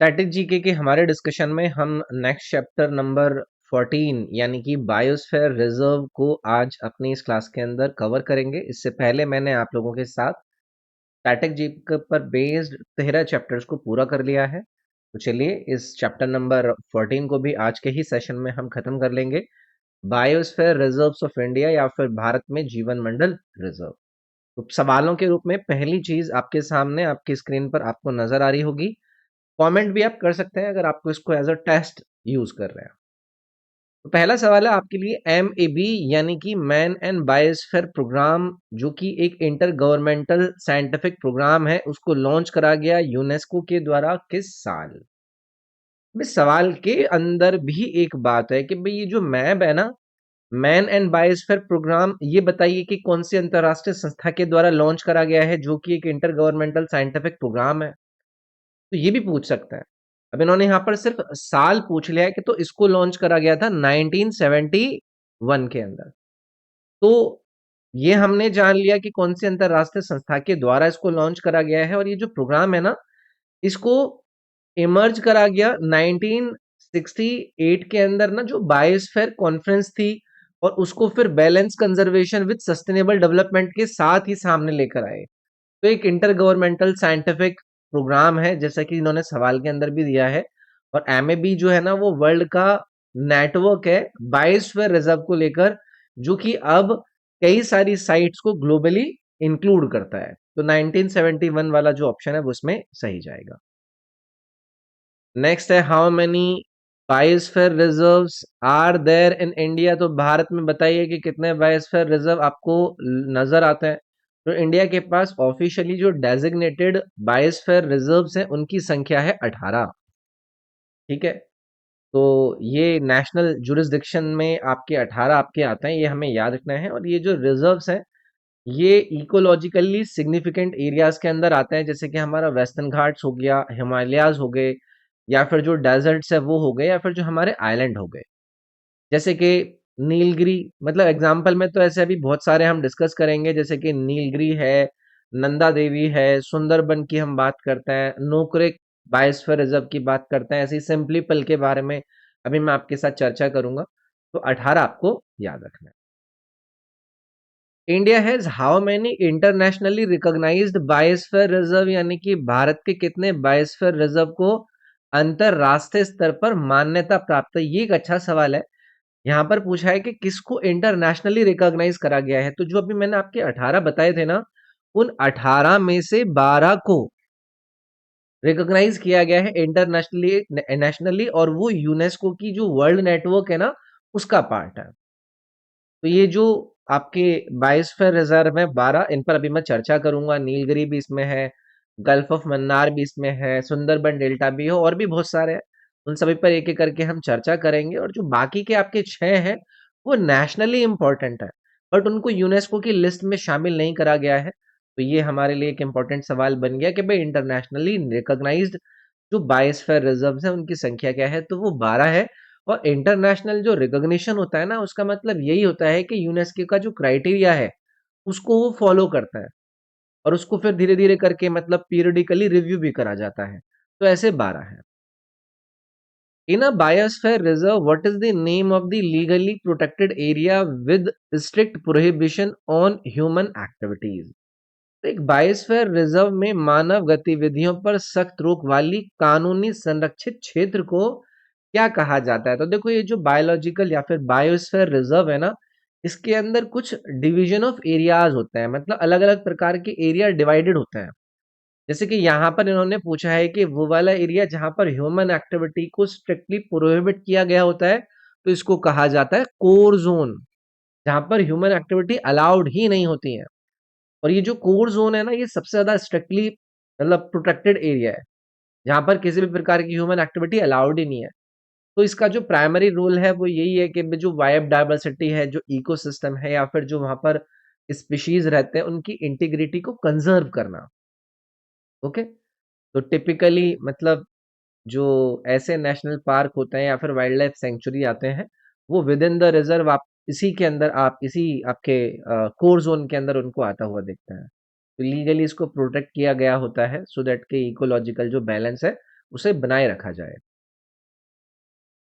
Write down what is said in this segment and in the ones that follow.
Static GK के हमारे discussion में हम नेक्स्ट चैप्टर नंबर 14 यानी कि बायोस्फीयर रिजर्व को आज अपनी इस क्लास के अंदर कवर करेंगे। इससे पहले मैंने आप लोगों के साथ स्टैटिक जीके पर बेस्ड 13 चैप्टर्स को पूरा कर लिया है। तो चलिए इस चैप्टर नंबर 14 को भी आज के ही सेशन में हम खत्म कर लेंगे। बायोस्फीयर रिजर्व्स ऑफ इंडिया या फिर भारत में जीवन मंडल रिजर्व। तो सवालों के रूप में पहली चीज आपके सामने आपकी स्क्रीन पर आपको नजर आ रही होगी। कमेंट भी आप कर सकते हैं अगर आपको इसको एज अ टेस्ट यूज कर रहे हैं। तो पहला सवाल है आपके लिए MAB यानी कि मैन एंड बायोस्फीयर प्रोग्राम, जो कि एक इंटर गवर्नमेंटल साइंटिफिक प्रोग्राम है, उसको लॉन्च करा गया यूनेस्को के द्वारा किस साल। इस सवाल के अंदर भी एक बात है कि भाई ये जो मैब है ना, मैन एंड बायोस्फीयर प्रोग्राम, ये बताइए कि कौन सी अंतरराष्ट्रीय संस्था के द्वारा लॉन्च करा गया है, जो कि एक इंटर गवर्नमेंटल साइंटिफिक प्रोग्राम है। तो ये भी पूछ सकता है। अब इन्होंने यहाँ पर सिर्फ साल पूछ लिया है कि तो इसको लॉन्च करा गया था 1971 के अंदर। तो ये हमने जान लिया कि कौन सी अंतरराष्ट्रीय संस्था के द्वारा इसको लॉन्च करा गया है। और ये जो प्रोग्राम है ना, इसको इमर्ज करा गया 1968 के अंदर ना, जो बायोस्फीयर कॉन्फ्रेंस थी, और उसको फिर balance conservation with sustainable development के साथ ही सामने लेकर आए। तो एक इंटर गवर्नमेंटल साइंटिफिक प्रोग्राम है, जैसा कि इन्होंने सवाल के अंदर भी दिया है। और MAB जो है ना, वो वर्ल्ड का नेटवर्क है बायोस्फीयर रिजर्व को लेकर, जो कि अब कई सारी साइट्स को ग्लोबली इंक्लूड करता है। तो 1971 वाला जो ऑप्शन है वो उसमें सही जाएगा। नेक्स्ट है how many biosphere reserves are there in India. तो भारत में बताइए कि कितने बायोस्फीयर रिजर्व आपको नजर आते हैं। तो इंडिया के पास ऑफिशियली जो डेजिग्नेटेड बायोस्फीयर रिजर्व्स हैं उनकी संख्या है 18। ठीक है, तो ये नेशनल जुरिस्डिक्शन में आपके 18 आपके आते हैं, ये हमें याद रखना है। और ये जो रिजर्व्स हैं, ये इकोलॉजिकली सिग्निफिकेंट एरियाज के अंदर आते हैं, जैसे कि हमारा वेस्टर्न घाट्स हो गया, हिमालयाज हो गए, या फिर जो डेजर्ट्स है वो हो गए, या फिर जो हमारे आइलैंड हो गए, जैसे कि नीलगिरी। मतलब एग्जाम्पल में तो ऐसे अभी बहुत सारे हम डिस्कस करेंगे, जैसे कि नीलगिरी है, नंदा देवी है, सुंदरबन की हम बात करते हैं, नोकरेक बायोस्फीयर रिजर्व की बात करते हैं, ऐसे सिंपली पल के बारे में अभी मैं आपके साथ चर्चा करूंगा। तो 18 आपको याद रखना है। India has how many internationally recognised biosphere reserve, यानी कि भारत के कितने बायोस्फीयर रिजर्व को अंतरराष्ट्रीय स्तर पर मान्यता प्राप्त है। ये एक अच्छा सवाल है। यहाँ पर पूछा है कि किसको इंटरनेशनली रिकॉग्नाइज करा गया है। तो जो अभी मैंने आपके 18 बताए थे ना, उन 18 में से 12 को रिकॉग्नाइज किया गया है इंटरनेशनली नेशनली, और वो यूनेस्को की जो वर्ल्ड नेटवर्क है ना, उसका पार्ट है। तो ये जो आपके बायोस्फीयर रिजर्व है 12, इन पर अभी मैं चर्चा करूंगा। नीलगिरी भी इसमें है, गल्फ ऑफ मन्नार भी इसमें है, सुंदरबन डेल्टा भी है, और भी बहुत सारे हैं। उन सभी पर एक एक करके हम चर्चा करेंगे। और जो बाकी के आपके 6 हैं, वो नेशनली इंपॉर्टेंट है, बट उनको यूनेस्को की लिस्ट में शामिल नहीं करा गया है। तो ये हमारे लिए एक इंपॉर्टेंट सवाल बन गया कि भाई इंटरनेशनली रिकॉग्नाइज्ड जो बायोस्फीयर रिजर्व्स हैं उनकी संख्या क्या है। तो वो 12 है। और इंटरनेशनल जो रिकॉग्निशन होता है ना, उसका मतलब यही होता है कि यूनेस्को का जो क्राइटेरिया है उसको वो फॉलो करता है, और उसको फिर धीरे धीरे करके मतलब पीरियडिकली रिव्यू भी करा जाता है। तो ऐसे 12 है। In a biosphere reserve what is the name of the legally protected area with strict prohibition on human activities. तो एक बायोस्फीयर रिजर्व में मानव गतिविधियों पर सख्त रोक वाली कानूनी संरक्षित क्षेत्र को क्या कहा जाता है। तो देखो, ये जो बायोलॉजिकल या फिर बायोस्फीयर रिजर्व है ना, इसके अंदर कुछ डिवीजन ऑफ एरियाज होते हैं, मतलब अलग अलग प्रकार के एरिया डिवाइडेड होते हैं। जैसे कि यहाँ पर इन्होंने पूछा है कि वो वाला एरिया जहां पर ह्यूमन एक्टिविटी को स्ट्रिक्टली प्रोहिबिट किया गया होता है, तो इसको कहा जाता है कोर जोन, जहां पर ह्यूमन एक्टिविटी अलाउड ही नहीं होती है। और ये जो कोर जोन है ना, ये सबसे ज्यादा स्ट्रिक्टली मतलब प्रोटेक्टेड एरिया है, जहां पर किसी भी प्रकार की ह्यूमन एक्टिविटी अलाउड ही नहीं है। तो इसका जो प्राइमरी रोल है वो यही है कि जो वाइब डाइवर्सिटी है, जो इकोसिस्टम है, या फिर जो वहां पर स्पीशीज रहते हैं, उनकी इंटीग्रिटी को कंजर्व करना। ओके, तो टिपिकली मतलब जो ऐसे नेशनल पार्क होते हैं या फिर वाइल्ड लाइफ सेंचुरी आते हैं, वो विद इन द रिजर्व आप इसी के अंदर, आप इसी आपके कोर जोन के अंदर उनको आता हुआ देखते हैं। तो लीगली इसको प्रोटेक्ट किया गया होता है, सो दैट के इकोलॉजिकल जो बैलेंस है उसे बनाए रखा जाए।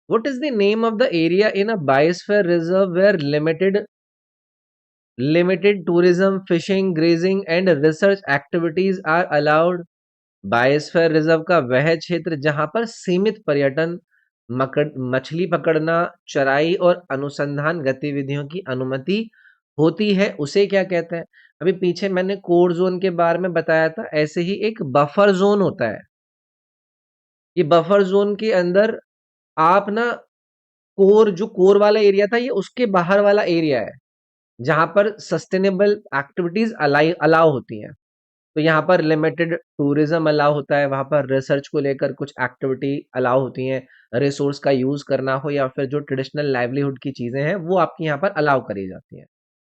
What is the name of the area in a biosphere reserve where limited tourism, fishing, grazing and research activities are allowed? Biosphere reserve का वह क्षेत्र जहां पर सीमित पर्यटन, मछली पकड़ना, चराई और अनुसंधान गतिविधियों की अनुमति होती है, उसे क्या कहते हैं? अभी पीछे मैंने कोर जोन के बारे में बताया था, ऐसे ही एक बफर जोन होता है। ये बफर जोन के अंदर आप ना जो कोर वाला एरिया था, ये उसके बाहर वाला एरिया है जहां पर सस्टेनेबल एक्टिविटीज अलाउ होती हैं। तो यहाँ पर लिमिटेड टूरिज्म अलाउ होता है, वहां पर रिसर्च को लेकर कुछ एक्टिविटी अलाउ होती हैं, रिसोर्स का यूज करना हो या फिर जो ट्रेडिशनल लाइवलीहुड की चीजें हैं वो आपकी यहाँ पर अलाउ करी जाती हैं।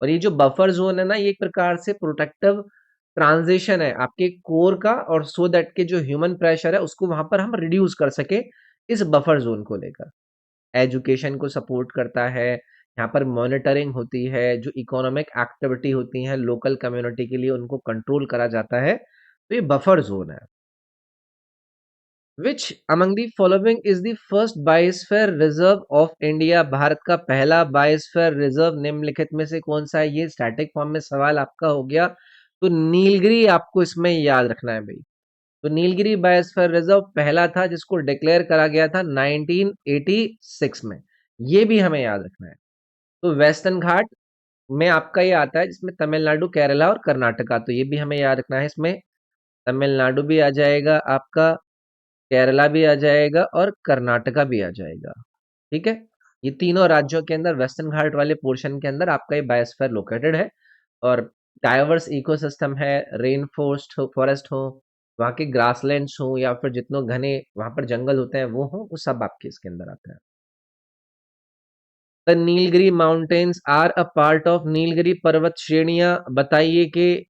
और ये जो बफर जोन है ना, ये एक प्रकार से प्रोटेक्टिव ट्रांजिशन है आपके कोर का, और सो दैट के जो ह्यूमन प्रेशर है उसको वहां पर हम रिड्यूस कर सके इस बफर जोन को लेकर। एजुकेशन को सपोर्ट करता है, यहाँ पर मॉनिटरिंग होती है, जो इकोनॉमिक एक्टिविटी होती है लोकल कम्युनिटी के लिए उनको कंट्रोल करा जाता है। तो ये बफर जोन है। Which among the following is the first biosphere reserve of India? Bharat का पहला बायोस्फीयर रिजर्व निम्नलिखित में से कौन सा है? ये स्टैटिक फॉर्म में सवाल आपका हो गया, तो नीलगिरी आपको इसमें याद रखना है भाई। तो नीलगिरी बायोस्फीयर रिजर्व पहला था जिसको डिक्लेयर करा गया था 1986 में, ये भी हमें याद रखना है। तो वेस्टर्न घाट में आपका ये आता है जिसमें तमिलनाडु, केरला और कर्नाटका, तो ये भी हमें याद रखना है। इसमें तमिलनाडु भी आ जाएगा आपका, केरला भी आ जाएगा और कर्नाटका भी आ जाएगा। ठीक है, ये तीनों राज्यों के अंदर वेस्टर्न घाट वाले पोर्शन के अंदर आपका ये बायोस्फीयर लोकेटेड है। और डाइवर्स इकोसिस्टम है, रेन फॉरेस्ट हो, वहाँ के ग्रासलैंड्स हो या फिर जितने घने वहां पर जंगल होते हैं वो सब आपके इसके अंदर आते हैं। The Nilgiri mountains are a part of Nilgiri पर्वत श्रेणियां, बताइए कि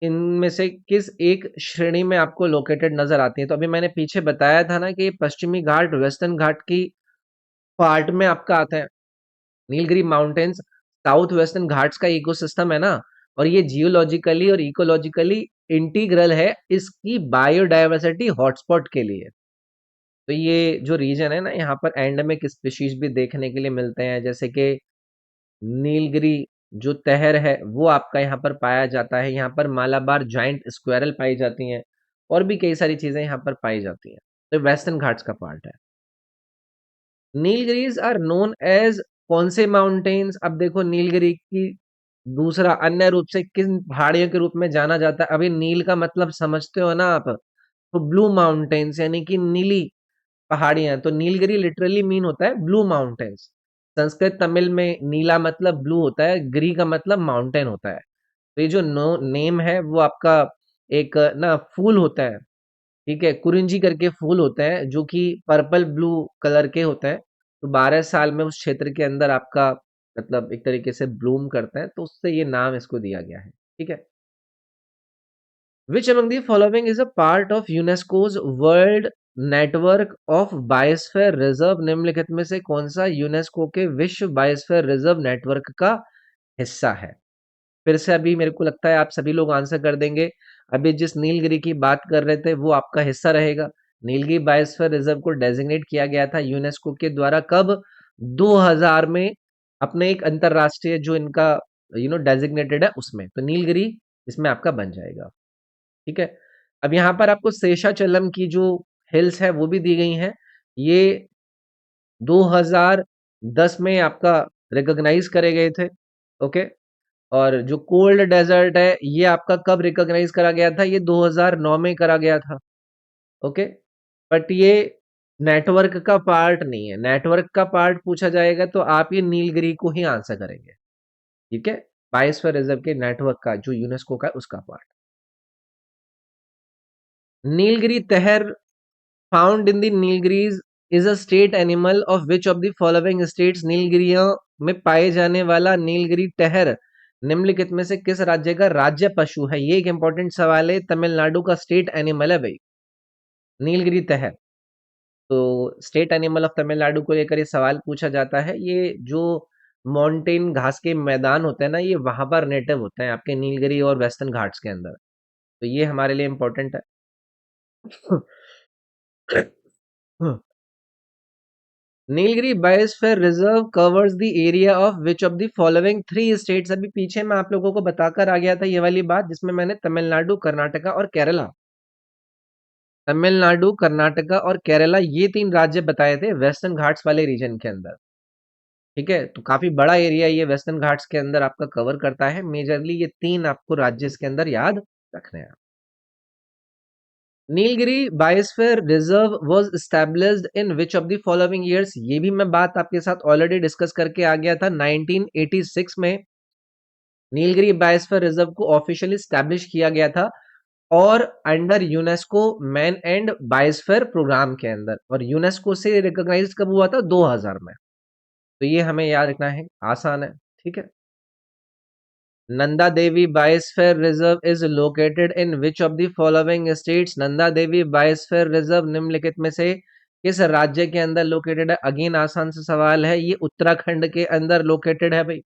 इनमें से किस एक श्रेणी में आपको लोकेटेड नजर आती है? तो अभी मैंने पीछे बताया था ना कि पश्चिमी घाट वेस्टर्न घाट की पार्ट में आपका आता है। Nilgiri mountains south western Ghats का इकोसिस्टम है ना, और ये जियोलॉजिकली और इकोलॉजिकली इंटीग्रल है इसकी बायोडायवर्सिटी हॉटस्पॉट के लिए। तो ये जो रीजन है ना, यहाँ पर एंडेमिक स्पीशीज भी देखने के लिए मिलते हैं, जैसे कि नीलगिरी जो तहर है वो आपका यहाँ पर पाया जाता है। यहाँ पर मालाबार जाइंट स्क्वेरल पाई जाती हैं और भी कई सारी चीजें यहाँ पर पाई जाती हैं। तो वेस्टर्न घाट्स का पार्ट है। नीलगिरीज आर नोन एज कौन से माउंटेन्स? अब देखो नीलगिरी की दूसरा अन्य रूप से किन पहाड़ियों के रूप में जाना जाता है? अभी नील का मतलब समझते हो ना आप, तो ब्लू माउंटेन्स यानी कि नीली पहाड़ियां। तो नीलगिरी लिटरली मीन होता है ब्लू माउंटेन्स। संस्कृत तमिल में नीला मतलब ब्लू होता है, गिरी का मतलब माउंटेन होता है। तो ये जो नेम है वो आपका एक ना फूल होता है, ठीक है, कुरिंजी करके फूल होते हैं जो कि पर्पल ब्लू कलर के होते हैं। तो 12 साल में उस क्षेत्र के अंदर आपका मतलब एक तरीके से ब्लूम करते हैं, तो उससे ये नाम इसको दिया गया है। ठीक है। Which among the following is a part of UNESCO's world network of biosphere reserve? निम्नलिखित में से कौन सा यूनेस्को के विश्व बायोस्फीयर रिजर्व नेटवर्क का हिस्सा है? फिर से अभी मेरे को लगता है आप सभी लोग आंसर कर देंगे। अभी जिस नीलगिरी की बात कर रहे थे वो आपका हिस्सा रहेगा। नीलगिरी बायोस्फीयर रिजर्व को डेजिग्नेट किया गया था यूनेस्को के द्वारा, कब? 2000 में, अपने एक अंतरराष्ट्रीय जो इनका डेजिग्नेटेड है उसमें। तो नीलगिरी इसमें आपका बन जाएगा। ठीक है। अब यहाँ पर आपको शेषाचलम की जो हिल्स है वो भी दी गई हैं। ये 2010 में आपका रिकॉग्नाइज करे गए थे। ओके। और जो कोल्ड डेजर्ट है ये आपका कब रिकॉग्नाइज करा गया था? ये 2009 में करा गया था। ओके। बट ये नेटवर्क का पार्ट नहीं है। नेटवर्क का पार्ट पूछा जाएगा तो आप ये नीलगिरी को ही आंसर करेंगे। ठीक है, बायोस्फीयर रिजर्व के नेटवर्क का जो यूनेस्को का उसका part. Nilgiri tahr found in the Nilgiris is a state animal of which of the following states? नीलगिरियों में पाए जाने वाला नीलगिरी टहर निम्नलिखित में से किस राज्य का राज्य पशु है? ये एक इंपॉर्टेंट सवाल है। तमिलनाडु का स्टेट एनिमल है भाई नीलगिरी तहर। तो स्टेट एनिमल ऑफ तमिलनाडु को लेकर ये सवाल पूछा जाता है। ये जो माउंटेन घास के मैदान होते हैं ना, ये वहां पर नेटिव होते हैं आपके नीलगिरी और वेस्टर्न घाट्स के अंदर। तो ये हमारे लिए इंपॉर्टेंट है। Nilgiri biosphere reserve covers the area of which of the following 3 states. अभी पीछे मैं आप लोगों को बताकर आ गया था ये वाली बात, जिसमें मैंने तमिलनाडु, कर्नाटका और केरला, तमिलनाडु, कर्नाटका और केरला ये 3 राज्य बताए थे वेस्टर्न घाट्स वाले रीजन के अंदर। ठीक है, तो काफी बड़ा एरिया ये वेस्टर्न घाट्स के अंदर आपका कवर करता है। मेजरली ये 3 आपको राज्य इसके अंदर याद रखने हैं। Nilgiri biosphere reserve was established in which of the following years. ये भी मैं बात आपके साथ ऑलरेडी डिस्कस करके आ गया था। 1986 में नीलगिरी बायोस्फीयर रिजर्व को ऑफिशियली स्टैब्लिश किया गया था, और under UNESCO man and biosphere programme के अंदर, और यूनेस्को से रिकॉग्नाइज कब हुआ था? 2000 में। तो ये हमें याद रखना है, आसान है। ठीक है। Nanda Devi biosphere reserve is located in which of the following states. Nanda Devi biosphere reserve निम्नलिखित में से किस राज्य के अंदर लोकेटेड है? अगेन आसान सा सवाल है, ये उत्तराखंड के अंदर लोकेटेड है भाई।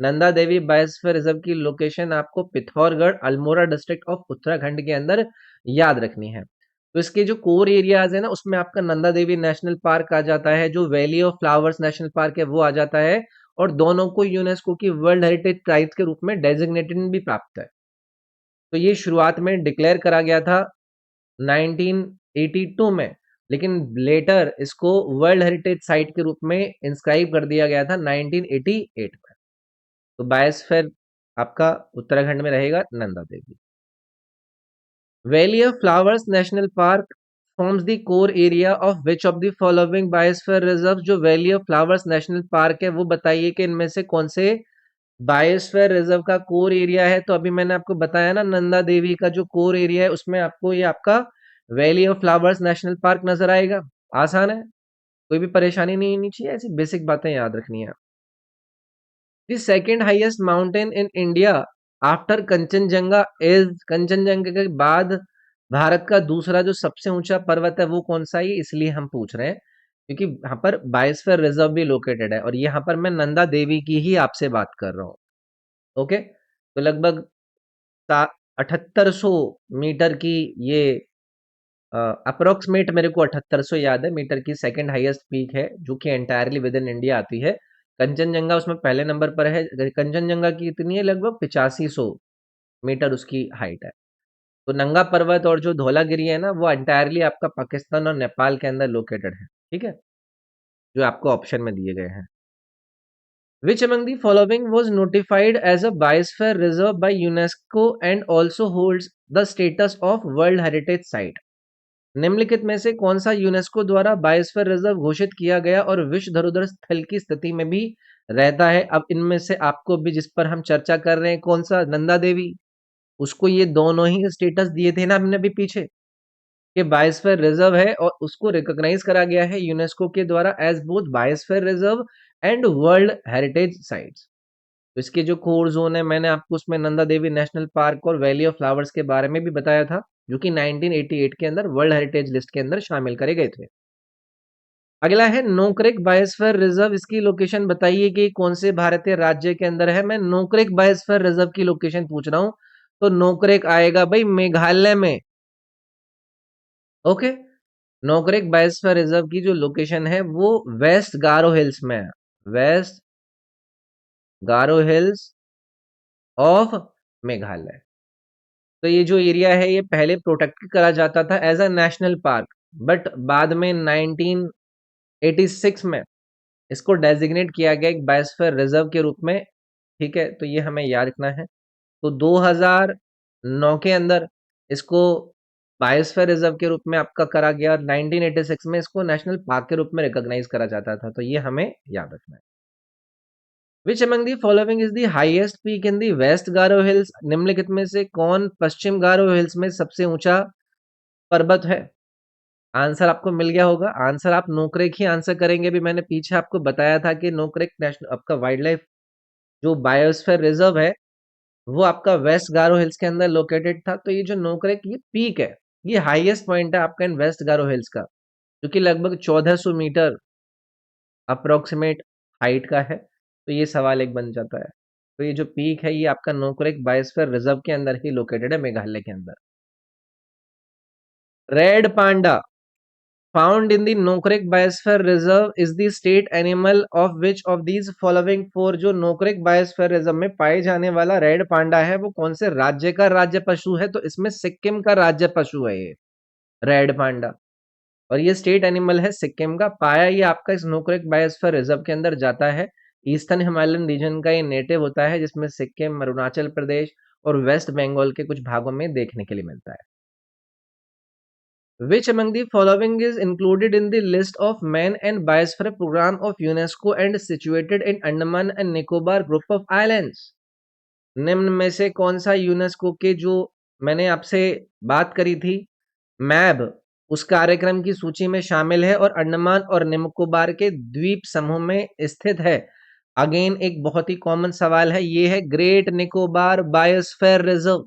नंदा देवी बायोस्फीयर रिजर्व की लोकेशन आपको पिथौरगढ़, अल्मोड़ा डिस्ट्रिक्ट ऑफ उत्तराखंड के अंदर याद रखनी है। तो इसके जो कोर एरियाज है ना, उसमें आपका नंदा देवी नेशनल पार्क आ जाता है, जो valley of flowers national park है वो आ जाता है, और दोनों को यूनेस्को की वर्ल्ड हेरिटेज साइट के रूप में डेजिग्नेटेड भी प्राप्त है। तो ये शुरुआत में डिक्लेयर करा गया था 1982 में, लेकिन लेटर इसको वर्ल्ड हेरिटेज साइट के रूप में इंस्क्राइब कर दिया गया था 1988 में। तो बायोस्फीयर आपका उत्तराखंड में रहेगा Nanda Devi. Valley of flowers national park forms the core area of which of the following biosphere reserve. जो valley of flowers national park है वो बताइए कि इनमें से कौन से बायोस्फीयर रिजर्व का कोर एरिया है। तो अभी मैंने आपको बताया ना, नंदा देवी का जो कोर एरिया है उसमें आपको ये आपका valley of flowers national park नजर आएगा। आसान है, कोई भी परेशानी नहीं होनी चाहिए, ऐसी बेसिक बातें याद रखनी है। The second highest mountain in India after Kanchenjunga is. Kanchenjunga के बाद भारत का दूसरा जो सबसे ऊंचा पर्वत है वो कौन सा है? ये इसलिए हम पूछ रहे हैं क्योंकि यहाँ पर बायोस्फीयर रिजर्व भी लोकेटेड है, और यहाँ पर मैं नंदा देवी की ही आपसे बात कर रहा हूँ। ओके, तो लगभग 7800 मीटर की ये अप्रोक्सीमेट, मेरे को 7800 याद है मीटर की सेकंड हाईएस्ट पीक है, जो कि एंटायरली विद इन इंडिया आती है। कंचनजंगा उसमें पहले नंबर पर है। कंचनजंगा की इतनी है, लगभग 8500 मीटर उसकी हाइट है। तो नंगा पर्वत और जो धौलागिरी है ना, वो एंटायरली आपका पाकिस्तान और नेपाल के अंदर लोकेटेड है। ठीक है, जो आपको ऑप्शन में दिए गए हैं। Which among the following was notified as a biosphere reserve by UNESCO and also holds the status of World Heritage Site? निम्नलिखित में से कौन सा यूनेस्को द्वारा बायोस्फीयर रिजर्व घोषित किया गया और विश्व धरोहर स्थल की स्थिति में भी रहता है? अब इनमें से आपको भी, जिस पर हम चर्चा कर रहे हैं, कौन सा? नंदा देवी, उसको ये दोनों ही स्टेटस दिए थे ना हमने भी पीछे, कि बायोस्फीयर रिजर्व है और उसको रिकॉग्नाइज करा गया है यूनेस्को के द्वारा as both biosphere reserve and world heritage sites. तो इसके जो कोर जोन है, मैंने आपको उसमें नंदा देवी नेशनल पार्क और वैली ऑफ फ्लावर्स के बारे में भी बताया था, जो कि 1988 के अंदर वर्ल्ड हेरिटेज लिस्ट के अंदर शामिल करे गए थे। अगला है नोकरेक बायोस्फीयर रिजर्व। इसकी लोकेशन बताइए कि कौन से भारतीय राज्य के अंदर है। मैं नोकरेक बायोस्फीयर रिजर्व की लोकेशन पूछ रहा हूं, तो नोकरेक आएगा भाई मेघालय में। ओके, नोकरेक बायोस्फीयर रिजर्व की जो लोकेशन है वो वेस्ट गारो हिल्स में है। West Garo hills of Meghalaya. तो ये जो एरिया है ये पहले प्रोटेक्ट करा जाता था as a national park, but बाद में 1986 में इसको डेजिग्नेट किया गया एक बायोस्फीयर रिजर्व के रूप में। ठीक है, तो ये हमें याद रखना है। तो 2009 के अंदर इसको बायोस्फीयर रिजर्व के रूप में आपका करा गया, और 1986 में इसको नेशनल पार्क के रूप में रिकॉग्नाइज करा जाता था। तो ये हमें याद रखना है। Which among the following is the highest peak in the west Garo hills. निम्नलिखित में से कौन पश्चिम गारो हिल्स में सबसे ऊंचा पर्वत है? आंसर आपको मिल गया होगा। आंसर आप नोकरेक ही आंसर करेंगे। भी मैंने पीछे आपको बताया था कि नोकरेक नेशनल आपका वाइल्ड लाइफ जो बायोस्फीयर रिजर्व है वो आपका वेस्ट गारो हिल्स के अंदर लोकेटेड था। तो ये जो नोकरेक ये पीक है, ये हाईएस्ट पॉइंट है आपका इन वेस्ट गारो हिल्स का, जो कि लगभग 1400 मीटर अप्रोक्सीमेट हाइट का है। तो ये सवाल एक बन जाता है। तो ये जो पीक है ये आपका नोकरेक बायोस्फीयर रिजर्व के अंदर ही लोकेटेड है, मेघालय के अंदर। Red panda found in the Nokrek biosphere reserve is the state animal of which of these following four. जो नोकरेक बायोस्फीयर रिजर्व में पाए जाने वाला रेड पांडा है वो कौन से राज्य का राज्य पशु है? तो इसमें सिक्किम का राज्य पशु है ये रेड पांडा, और ये स्टेट एनिमल है सिक्किम का। पाया ये आपका इस नोकरेक बायोस्फीयर रिजर्व के अंदर जाता है। ईस्टर्न हिमालयन रीजन का ये नेटिव होता है, जिसमें सिक्किम, अरुणाचल प्रदेश और वेस्ट बंगाल के कुछ भागों में देखने के लिए मिलता है। Which among the following is included in the list of Man and Biosphere Program of UNESCO and situated in Andaman and Nicobar Group of Islands? निम्न में से कौन सा यूनेस्को के जो मैंने आपसे बात करी थी मैब उस कार्यक्रम की सूची में शामिल है और अंडमान और निकोबार के द्वीप समूह में स्थित है? अगेन एक बहुत ही कॉमन सवाल है, ये है ग्रेट निकोबार बायोस्फीयर रिजर्व।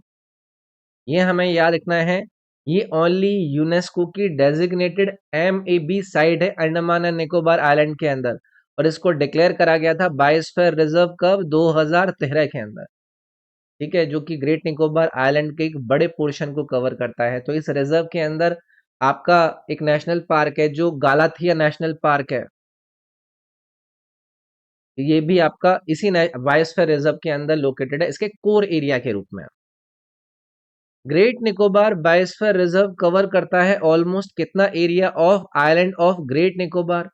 ये हमें याद रखना है, ये ओनली यूनेस्को की डेजिग्नेटेड MAB साइट है अंडमान एंड निकोबार आइलैंड के अंदर, और इसको डिक्लेयर करा गया था बायोस्फीयर रिजर्व कब? 2013 के अंदर। ठीक है, जो कि ग्रेट निकोबार आइलैंड के एक बड़े पोर्शन को कवर करता है। तो इस रिजर्व के अंदर आपका एक नेशनल पार्क है जो गालाथिया नेशनल पार्क है, ये भी आपका इसी बायोस्फीयर रिजर्व के अंदर लोकेटेड है, इसके कोर एरिया के रूप में। Great Nicobar biosphere reserve cover करता है ऑलमोस्ट कितना area of island of great Nicobar?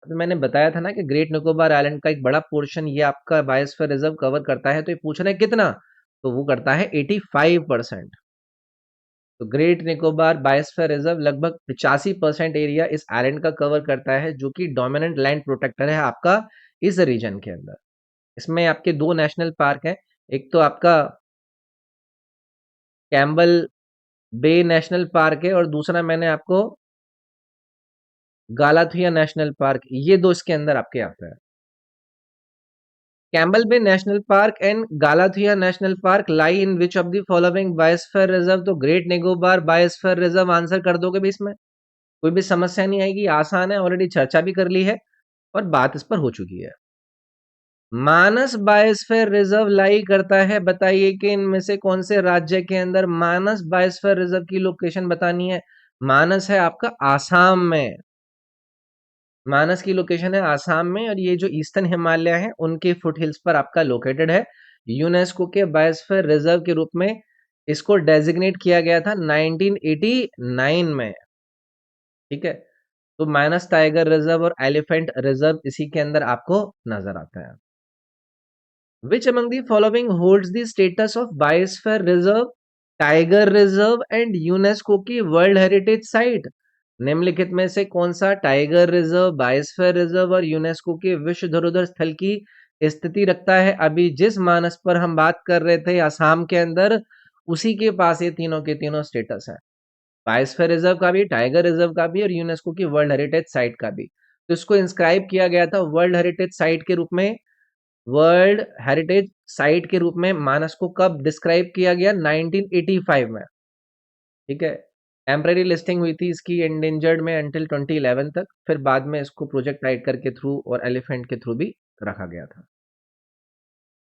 तो मैंने बताया था ना कि ग्रेट निकोबार आइलैंड का एक बड़ा पोर्शन ये आपका बायोस्फीयर रिजर्व कवर करता है। तो ये पूछ रहे हैं कितना, तो वो करता है 85%। तो ग्रेट निकोबार बायोस्फीयर रिजर्व लगभग 85% एरिया इस आइलैंड का कवर करता है, जो कि डोमिनेंट लैंड प्रोटेक्टर है आपका इस रीजन के अंदर। इसमें आपके दो नेशनल पार्क हैं, एक तो आपका कैम्बल बे नेशनल पार्क है और दूसरा मैंने आपको गालाथिया नेशनल पार्क, ये दो इसके अंदर आपके आता है। Campbell Bay national park and Galathea national park lie in which of the following biosphere reserve? तो great Nicobar biosphere reserve answer कर दोगे भी, इसमें कोई भी समस्या नहीं आएगी, आसान है, ऑलरेडी चर्चा भी कर ली है और बात इस पर हो चुकी है। मानस बायोस्फीयर रिजर्व लाई करता है, बताइए कि इनमें से कौन से राज्य के अंदर मानस बायोस्फीयर रिजर्व की लोकेशन बतानी है। मानस है आपका आसाम में, मानस की लोकेशन है आसाम में, और ये जो ईस्टर्न हिमालय है उनके फुट हिल्स पर आपका लोकेटेड है। यूनेस्को के बायोस्फीयर रिजर्व के रूप में इसको डेजिग्नेट किया गया था 1989 में। ठीक है, तो मानस टाइगर रिजर्व और एलिफेंट रिजर्व इसी के अंदर आपको नजर आता है। Which among the following holds the status of biosphere reserve, tiger reserve and UNESCO की वर्ल्ड हेरिटेज साइट? निम्नलिखित में से कौन सा टाइगर रिजर्व, बायोस्फीयर रिजर्व और यूनेस्को के विश्व धरोहर स्थल की स्थिति रखता है? अभी जिस मानस पर हम बात कर रहे थे आसाम के अंदर, उसी के पास ये तीनों के तीनों स्टेटस है, बायोस्फीयर रिजर्व का भी, टाइगर रिजर्व का भी और यूनेस्को की वर्ल्ड हेरिटेज साइट का भी। तो इसको इंस्क्राइब किया गया था वर्ल्ड हेरिटेज साइट के रूप में, वर्ल्ड हेरिटेज साइट के रूप में मानस को कब डिस्क्राइब किया गया? 1985 में। ठीक है, टेम्पररी लिस्टिंग हुई थी इसकी एंडेंजर्ड में अंटिल 2011 तक, फिर बाद में इसको प्रोजेक्ट टाइगर के थ्रू और एलिफेंट के थ्रू भी रखा गया था।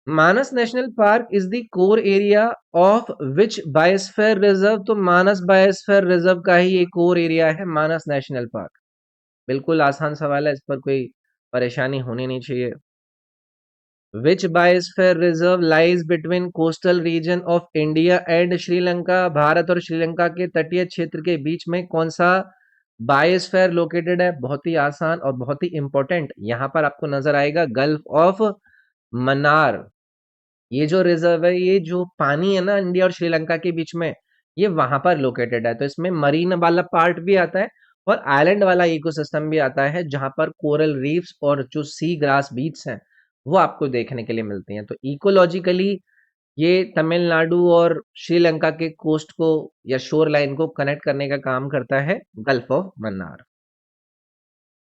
Manas national park is the core area of which biosphere reserve? तो मानस बायोस्फीयर रिजर्व का ही एक कोर एरिया है मानस नेशनल पार्क। बिल्कुल आसान सवाल है, इस पर कोई परेशानी होनी नहीं चाहिए। Which biosphere reserve lies between coastal region of India and Sri Lanka? Bharat और श्रीलंका के तटीय क्षेत्र के बीच में कौन सा बायोस्फीयर लोकेटेड है? बहुत ही आसान और बहुत ही इंपॉर्टेंट, यहां पर आपको नजर आएगा गल्फ ऑफ मन्नार। ये जो रिजर्व है, ये जो पानी है ना इंडिया और श्रीलंका के बीच में, ये वहां पर लोकेटेड है। तो इसमें मरीन वाला पार्ट भी आता है और आइलैंड वाला इकोसिस्टम भी आता है, जहां पर कोरल रीफ्स और जो सी ग्रास बीट्स हैं वो आपको देखने के लिए मिलती हैं। तो इकोलॉजिकली ये तमिलनाडु और श्रीलंका के कोस्ट को या शोर लाइन को कनेक्ट करने का काम करता है gulf of Mannar.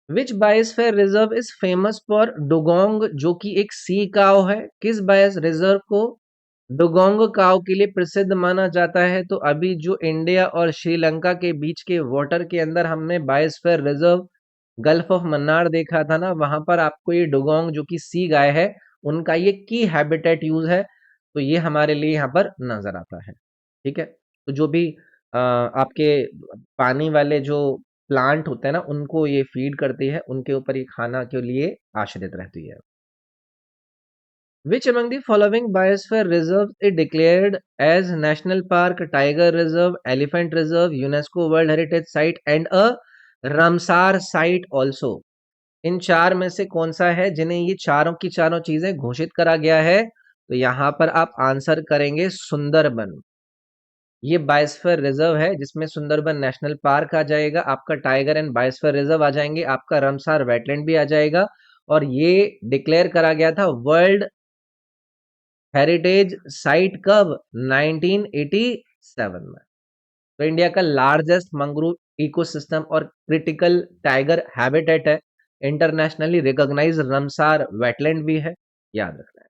Which biosphere reserve is famous for dugong, जो कि एक सी काव है? किस बायोस रिजर्व को डुगोंग काव के लिए प्रसिद्ध माना जाता है? तो अभी जो इंडिया और श्रीलंका के बीच के वाटर के अंदर हमने biosphere reserve gulf of Mannar देखा था ना, वहां पर आपको ये डुगोंग जो कि सी गाय है उनका ये की हैबिटेट यूज है, तो ये हमारे लिए यहाँ पर नजर आता है। ठीक है, तो जो भी आपके पानी वाले जो प्लांट होते हैं ना, उनको ये फीड करती है, उनके ऊपर ये खाना के लिए आश्रित रहती है। Which among the following biosphere reserves is declared as national park, tiger reserve, elephant reserve, UNESCO World Heritage Site and a Ramsar site also? इन चार में से कौन सा है जिन्हें ये चारों की चारों चीजें घोषित करा गया है? तो यहां पर आप आंसर करेंगे सुंदरबन। ये बायोस्फीयर रिजर्व है जिसमें सुंदरबन नेशनल पार्क आ जाएगा, आपका टाइगर एंड बायोस्फीयर रिजर्व आ जाएंगे, आपका रमसार वेटलैंड भी आ जाएगा। और ये डिक्लेयर करा गया था वर्ल्ड हेरिटेज साइट कब? 1987 में। तो इंडिया का लार्जेस्ट मंग्रोव इकोसिस्टम और क्रिटिकल टाइगर हैबिटेट है, इंटरनेशनली रिकॉग्नाइज रमसार वेटलैंड भी है, याद रखना है।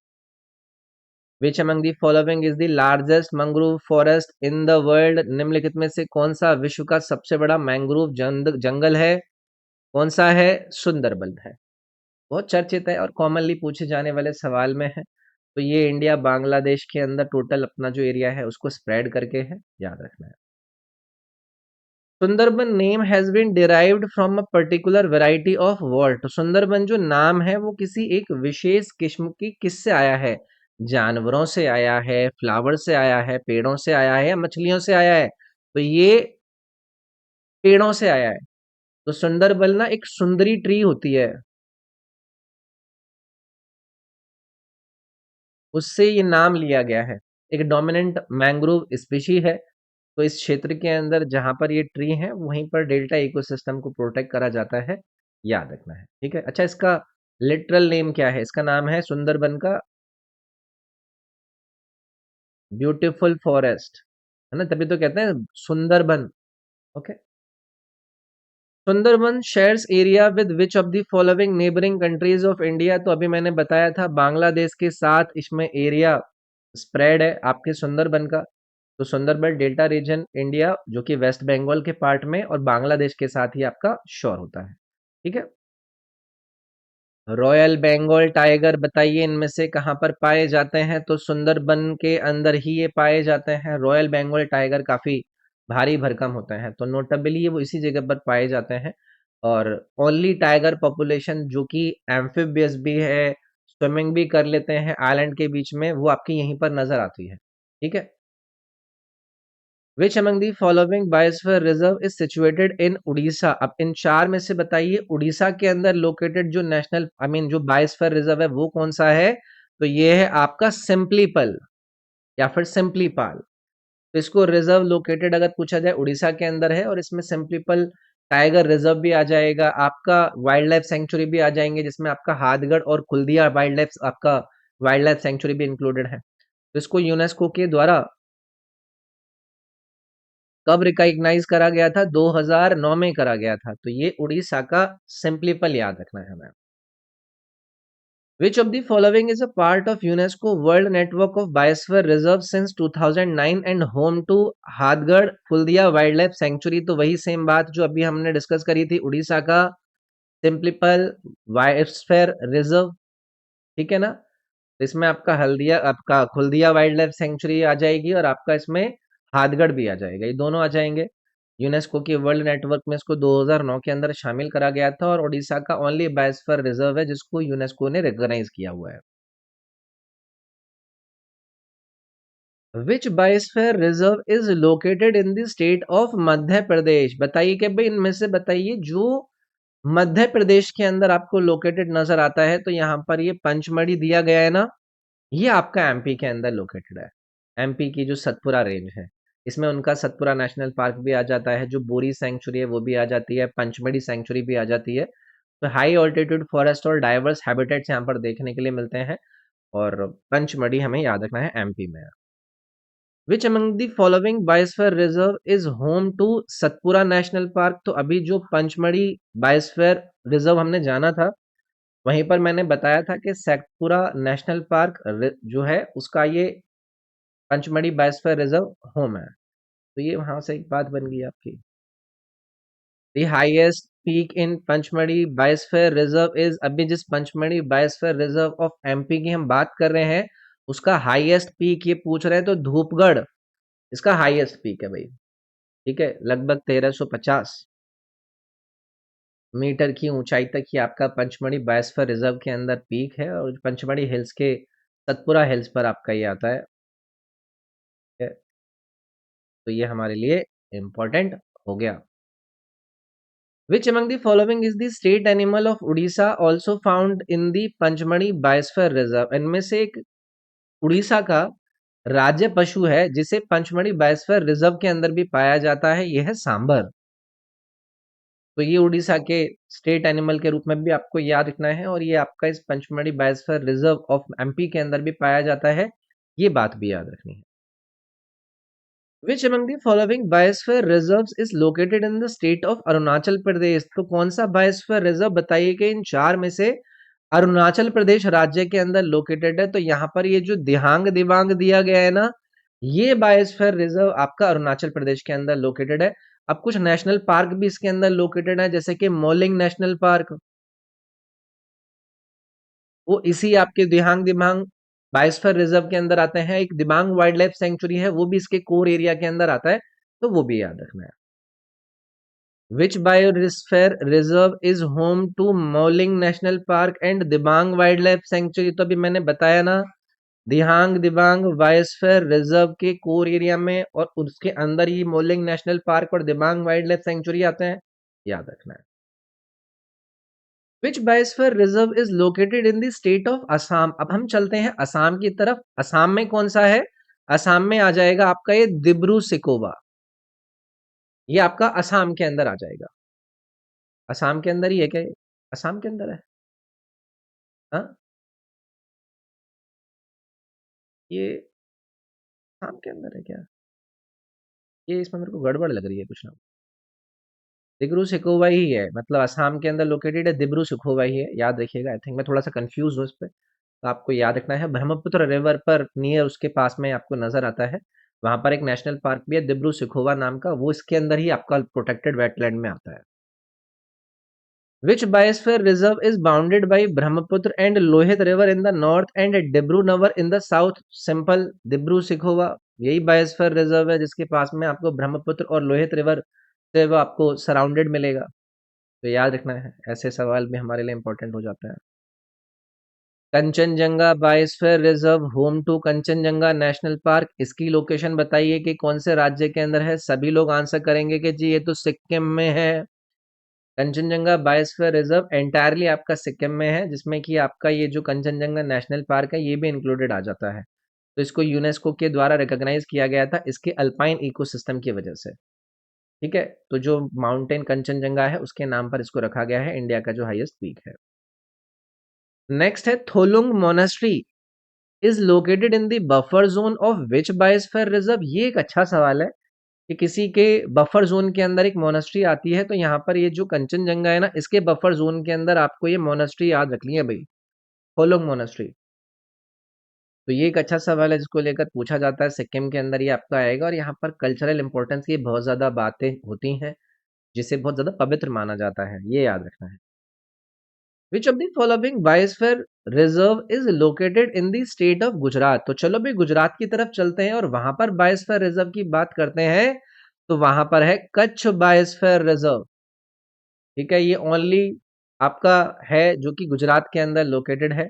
Which among the following is the largest mangrove forest in the world? निम्नलिखित में से कौन सा विश्व का सबसे बड़ा मैंग्रोव जंगल है? कौन सा है? सुंदरबन है। बहुत चर्चित है और कॉमनली पूछे जाने वाले सवाल में है। तो ये इंडिया बांग्लादेश के अंदर टोटल अपना जो एरिया है उसको स्प्रेड करके है, याद रखना है। Sundarban name has been derived from a particular variety of what? तो सुंदरबन जो नाम है वो किसी एक विशेष किस्म की किससे आया है? जानवरों से आया है, फ्लावर से आया है, पेड़ों से आया है, या मछलियों से आया है? तो ये पेड़ों से आया है। तो सुंदरबन ना एक सुंदरी ट्री होती है, उससे ये नाम लिया गया है। एक डोमिनेंट मैंग्रोव स्पीशी है। तो इस क्षेत्र के अंदर जहां पर ये ट्री है वहीं पर डेल्टा इकोसिस्टम को प्रोटेक्ट करा जाता है, याद रखना है। ठीक है, अच्छा इसका लिटरल नेम क्या है? इसका नाम है सुंदरबन का ब्यूटीफुल फॉरेस्ट, है ना, तभी तो कहते हैं Sundarban. Okay. Sundarban shares area with which of the following neighbouring countries of India? तो अभी मैंने बताया था बांग्लादेश के साथ इसमें एरिया स्प्रेड है आपके सुंदरबन का। तो सुंदरबन डेल्टा रीजन इंडिया जो कि वेस्ट बंगाल के पार्ट में और बांग्लादेश के साथ ही आपका शोर होता है। ठीक है। रॉयल बंगाल टाइगर बताइए इनमें से कहां पर पाए जाते हैं? तो सुंदरबन के अंदर ही ये पाए जाते हैं। रॉयल बंगाल टाइगर काफी भारी भरकम होते हैं, तो नोटेबली ये वो इसी जगह पर पाए जाते हैं। और ओनली टाइगर पॉपुलेशन जो कि एम्फिबियस भी है, स्विमिंग भी कर लेते हैं आइलैंड के बीच में, वो आपकी यहीं पर नजर आती है। ठीक है। Which among the following biosphere reserve is situated in Orissa? अब इन चार में से बताइए उड़ीसा के अंदर लोकेटेड जो नेशनल जो बायोस्फीयर रिजर्व है वो कौन सा है? तो ये है आपका सिंपलीपल या फिर सिंपलीपाल। तो इसको रिजर्व लोकेटेड अगर पूछा जाए उड़ीसा के अंदर है, और इसमें सिंपलीपल टाइगर रिजर्व भी आ जाएगा, आपका वाइल्ड लाइफ सेंचुरी भी आ जाएंगे जिसमें आपका हाथगढ़ और खुल्दिया वाइल्ड लाइफ आपका वाइल्ड लाइफ सेंचुरी भी इंक्लूडेड है। तो इसको यूनेस्को के द्वारा कब रिकॉग्नाइज करा गया था? 2009 में करा गया था। तो ये उड़ीसा का सिंपलीपल याद रखना है हमें। Which of the following is a part of UNESCO world network of biosphere reserve since 2009 and home to Hathgarh Phuldia wild life sanctuary? तो वही सेम बात जो अभी हमने डिस्कस करी थी, उड़ीसा का सिंपलीपल बायोस्फीयर रिजर्व। ठीक है ना। तो इसमें आपका हल्दिया आपका खुल्दिया वाइल्ड लाइफ सेंचुरी आ जाएगी और आपका इसमें हाथगढ़ भी आ जाएगा, ये दोनों आ जाएंगे। यूनेस्को के वर्ल्ड नेटवर्क में इसको 2009 के अंदर शामिल करा गया था और ओडिशा का ओनली बायोस्फीयर रिजर्व है जिसको यूनेस्को ने रिकॉग्नाइज किया हुआ है। Which biosphere reserve is located in the state of Madhya Pradesh? बताइए कि भाई इनमें से बताइए जो मध्य प्रदेश के अंदर आपको लोकेटेड नजर आता है। तो यहाँ पर ये पंचमढ़ी दिया गया है ना, ये आपका एमपी के अंदर लोकेटेड है। एमपी की जो सतपुरा रेंज है इसमें उनका सतपुरा नेशनल पार्क भी आ जाता है, जो बोरी सेंचुरी है वो भी आ जाती है, पंचमढ़ी सेंचुरी भी आ जाती है। तो हाई ऑल्टीट्यूड फॉरेस्ट और डाइवर्स हैबिटेट्स यहाँ पर देखने के लिए मिलते हैं, और पंचमढ़ी हमें याद रखना है एमपी में। Which among the following biosphere reserve is home to Satpura national park? तो अभी जो पंचमढ़ी बायोस्फीयर रिजर्व हमने जाना था वहीं पर मैंने बताया था कि सतपुरा नेशनल पार्क जो है उसका ये पंचमढ़ी बायोस्फीयर रिजर्व होम है। तो ये वहां से एक बात बन गई आपकी। The highest peak in Pachmarhi biosphere reserve is? अभी जिस Pachmarhi biosphere reserve of MP की हम बात कर रहे हैं उसका हाईएस्ट पीक ये पूछ रहे हैं तो धूपगढ़ इसका हाईएस्ट पीक है भाई। ठीक है, लगभग 1350। मीटर की ऊंचाई तक ही आपका पंचमढ़ी बायोस्फीयर रिजर्व के अंदर पीक है, और पंचमढ़ी हिल्स के सतपुरा हिल्स पर आपका ये आता है। तो ये हमारे लिए इम्पोर्टेंट हो गया। Which among the following is the state animal of Odisha also found in the Pachmarhi biosphere reserve? इनमें से एक उड़ीसा का राज्य पशु है जिसे पंचमढ़ी बायोस्फीयर रिजर्व के अंदर भी पाया जाता है, यह है सांबर। तो ये उड़ीसा के स्टेट एनिमल के रूप में भी आपको याद रखना है, और ये आपका इस Pachmarhi biosphere reserve of MP के अंदर भी पाया जाता है, ये बात भी याद रखनी है। Which among the following biosphere reserves is located in the state of Arunachal Pradesh? तो कौन सा बायोस्फीयर रिजर्व बताइए कि इन चार में से अरुणाचल प्रदेश राज्य के अंदर लोकेटेड है? तो यहाँ पर ये जो दिहांग दिबांग दिया गया है ना, ये बायोस्फीयर रिजर्व आपका अरुणाचल प्रदेश के अंदर लोकेटेड है। अब कुछ नेशनल पार्क भी इसके अंदर लोकेटेड है, जैसे कि मोलिंग नेशनल पार्क, वो इसी आपके दिहांग दिबांग बायोस्फीयर रिजर्व के अंदर आते हैं। एक दिबांग वाइल्ड लाइफ सेंचुरी है, वो भी इसके कोर एरिया के अंदर आता है, तो वो भी याद रखना है। Which biosphere reserve is home to Mauling National Park and Dibang wild life sanctuary? तो अभी मैंने बताया ना, दिहांग दिबांग बायोस्फीयर रिजर्व के कोर एरिया में और उसके अंदर ही मोलिंग नेशनल पार्क और दिबांग वाइल्ड लाइफ सेंचुरी आते हैं, याद रखना है। Which biosphere reserve is located in the state of Assam? अब हम चलते हैं असम की तरफ। असम में कौन सा है? असम में आ जाएगा आपका ये दिब्रू सिकोवा, ये आपका असम के अंदर आ जाएगा। असम के अंदर ही है क्या ये? असम के अंदर है। हाँ, ये असम के अंदर है क्या? ये इसमें मेरे को गड़बड़ लग रही है कुछ ना। दिब्रू सिकोवा ही है, मतलब असम के अंदर लोकेटेड है, दिब्रू सिकोवा ही है, याद रखिएगा। आई थिंक मैं थोड़ा सा कंफ्यूज हूँ इस पे, तो आपको याद रखना है। ब्रह्मपुत्र रिवर पर नियर उसके पास में आपको नजर आता है, वहां पर एक नेशनल पार्क भी है दिब्रू सिखोवा नाम का, वो इसके अंदर ही आपका प्रोटेक्टेड वेटलैंड में आता है। Which biosphere reserve is bounded by Brahmaputra and Lohit river in the north and Dibru नवर in the south? Simple, Dibru Saikhowa यही बायोस्फीयर रिजर्व है जिसके पास में आपको ब्रह्मपुत्र और लोहित रिवर से वो आपको सराउंडेड मिलेगा। तो याद रखना है, ऐसे सवाल भी हमारे लिए इंपॉर्टेंट हो जाता है। Kanchenjunga biosphere reserve home to Kanchenjunga national park, इसकी लोकेशन बताइए कि कौन से राज्य के अंदर है? सभी लोग आंसर करेंगे कि जी ये तो सिक्किम में है। कंचनजंगा बायोस्फीयर रिजर्व एंटायरली आपका सिक्किम में है, जिसमें कि आपका ये जो कंचनजंगा नेशनल पार्क है ये भी इंक्लूडेड आ जाता है। तो इसको यूनेस्को के द्वारा रिकॉग्नाइज किया गया था इसके अल्पाइन इकोसिस्टम की वजह से। ठीक है, तो जो माउंटेन कंचनजंगा है उसके नाम पर इसको रखा गया है, इंडिया का जो हाईएस्ट पीक है। नेक्स्ट है Tholung monastery is located in the buffer zone of which biosphere reserve? ये एक अच्छा सवाल है कि किसी के बफर जोन के अंदर एक मोनास्ट्री आती है, तो यहाँ पर ये जो कंचनजंगा है ना, इसके बफर जोन के अंदर आपको ये मोनास्ट्री याद रखनी है भाई, होलोंग मोनास्ट्री। तो ये एक अच्छा सवाल है जिसको लेकर पूछा जाता है, सिक्किम के अंदर ये आपका आएगा, और यहाँ पर कल्चरल इंपॉर्टेंस की बहुत ज्यादा बातें होती हैं, जिसे बहुत ज्यादा पवित्र माना जाता है, ये याद रखना है। Which of the following biosphere reserve is located in the state of Gujarat? तो चलो भाई गुजरात की तरफ चलते हैं और वहां पर बायोस्फीयर रिजर्व की बात करते हैं। तो वहां पर है कच्छ बायोस्फीयर रिजर्व। ठीक है, ये ओनली आपका है जो कि गुजरात के अंदर लोकेटेड है।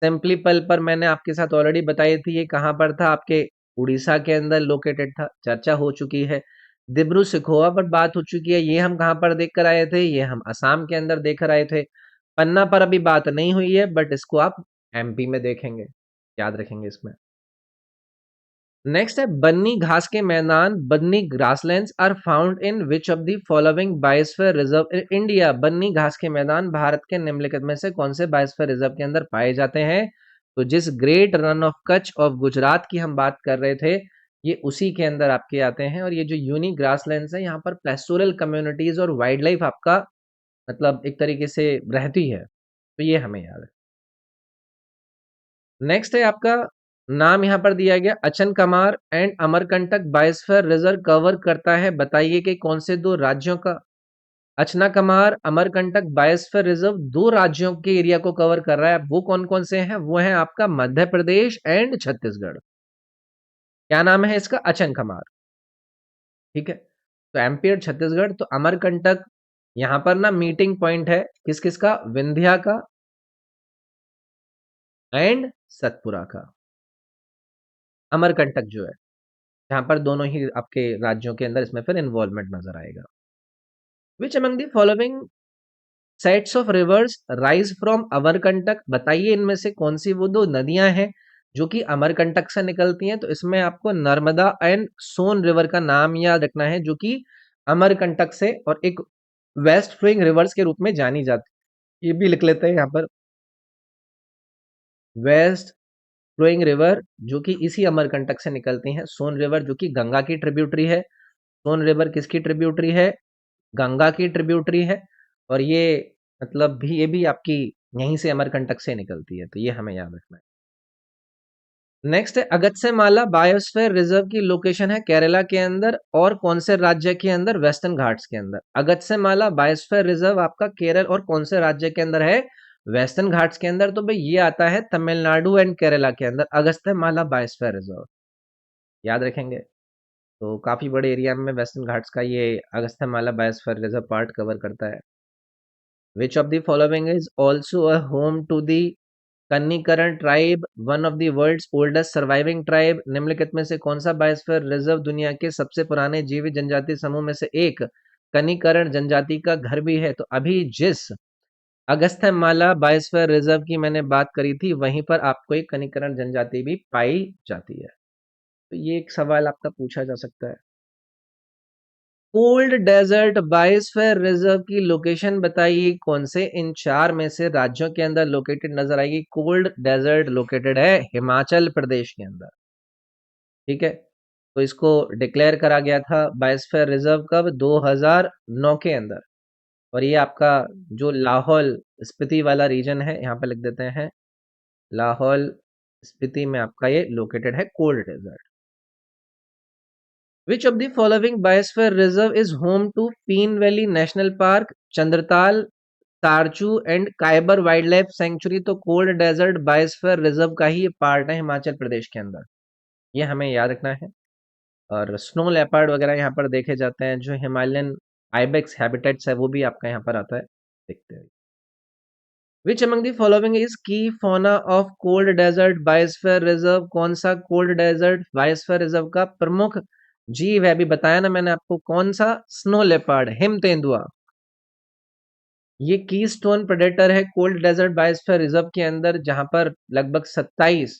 सिंपली पल पर मैंने आपके साथ ऑलरेडी बताई थी, ये कहां पर था? आपके उड़ीसा के अंदर लोकेटेड था, चर्चा हो चुकी है। दिब्रू सिखोवा पर बात हो चुकी है, ये हम कहां पर देख कर आए थे? ये हम असम के अंदर देख कर आए थे। पन्ना पर अभी बात नहीं हुई है, बट इसको आप एमपी में देखेंगे, याद रखेंगे इसमें। नेक्स्ट है बन्नी घास के मैदान, Banni grasslands are found in which of the following biosphere reserve in India? Banni घास के मैदान भारत के निम्नलिखित में से कौन से बायोस्फीयर रिजर्व के अंदर पाए जाते हैं? तो जिस great run of Kutch of Gujarat की हम बात कर रहे थे, ये उसी के अंदर आपके आते हैं। और ये जो यूनिक ग्रासलैंड्स है, यहाँ पर पेस्टोरल कम्युनिटीज और वाइल्ड लाइफ आपका मतलब एक तरीके से रहती है, तो ये हमें याद है। नेक्स्ट है आपका नाम यहाँ पर दिया गया, Achanakmar and Amarkantak biosphere reserve cover करता है, बताइए कि कौन से दो राज्यों का? Achanakmar Amarkantak biosphere reserve दो राज्यों के एरिया को कवर कर रहा है। वो कौन कौन से हैं? वो है आपका मध्य प्रदेश एंड छत्तीसगढ़। क्या नाम है इसका? अचन कमार। ठीक है, तो एमपी और छत्तीसगढ़। तो अमरकंटक यहाँ पर ना मीटिंग पॉइंट है किस किस का, विंध्या का एंड सतपुरा का, अमरकंटक जो है, जहां पर दोनों ही आपके राज्यों के अंदर इसमें फिर इन्वॉल्वमेंट नजर आएगा। विच among the following sets of reverse rise from Amarkantak, बताइए इनमें से कौन सी वो दो नदियां हैं जो कि अमरकंटक से निकलती हैं। तो इसमें आपको नर्मदा एंड सोन रिवर का नाम याद रखना है, जो कि अमरकंटक से और एक वेस्ट फ्लोइंग रिवर्स के रूप में जानी जाती है। ये भी लिख लेते हैं यहाँ पर, वेस्ट फ्लोइंग रिवर जो कि इसी अमरकंटक से निकलती हैं। सोन रिवर जो कि गंगा की ट्रिब्यूटरी है। सोन रिवर किसकी ट्रिब्यूटरी है, गंगा की ट्रिब्यूटरी है। और ये मतलब भी ये भी आपकी यहीं से अमरकंटक से निकलती है, तो ये हमें याद रखना है। नेक्स्ट है अगस्त्यमाला बायोस्फीयर रिजर्व की लोकेशन है केरला के अंदर और कौन से राज्य के अंदर, वेस्टर्न घाट्स के अंदर। अगस्त्यमाला बायोस्फीयर रिजर्व आपका केरल और कौन से राज्य के अंदर है, वेस्टर्न घाट्स के अंदर। तो भाई ये आता है तमिलनाडु एंड केरला के अंदर, अगस्त्यमाला बायोस्फीयर रिजर्व, याद रखेंगे। तो काफी बड़े एरिया में वेस्टर्न घाट्स का ये Agasthyamala biosphere reserve part cover करता है। Which of the following is also a home to the Kanikkaran tribe, one of the world's oldest surviving tribe. निम्नलिखित में से कौन सा बायोस्फीयर रिजर्व दुनिया के सबसे पुराने जीवित जनजाति समूह में से एक कन्नीकरण जनजाति का घर भी है। तो अभी जिस अगस्त्यमाला बायोस्फीयर रिजर्व की मैंने बात करी थी, वहीं पर आपको एक कन्नीकरण जनजाति भी पाई जाती है। तो ये एक सवाल आपका पूछा जा सकता है। कोल्ड डेजर्ट बायोस्फीयर रिजर्व की लोकेशन बताइए, कौन से इन चार में से राज्यों के अंदर लोकेटेड नजर आएगी। कोल्ड डेजर्ट लोकेटेड है हिमाचल प्रदेश के अंदर, ठीक है। तो इसको डिक्लेयर करा गया था बायोस्फीयर रिजर्व कब, 2009 के अंदर। और ये आपका जो लाहौल स्पीति वाला रीजन है, यहाँ पे लिख देते हैं लाहौल स्पीति में आपका ये लोकेटेड है cold desert. Which of the following biosphere reserve is home to Peen Valley National Park, Chandratal, Sarchu and Kibber wild life sanctuary. तो कोल्ड डेजर्ट बायोस्फीयर रिजर्व का ही पार्ट है हिमाचल प्रदेश के अंदर, ये हमें याद रखना है। और स्नो लेपर्ड वगैरह यहाँ पर देखे जाते हैं, जो हिमालयन आइबेक्स हैबिटेट्स है वो भी आपका यहाँ पर आता है, देखते हैं। Which among the following is key fauna of cold desert biosphere reserve, कौन सा कोल्ड डेजर्ट बायोस्फीयर रिजर्व का प्रमुख जीव है, अभी बताया ना मैंने आपको, कौन सा, स्नो लेपर्ड, हिम तेंदुआ। ये की स्टोन प्रेडेटर है कोल्ड डेजर्ट बायोस्फीयर रिजर्व के अंदर, जहां पर लगभग 27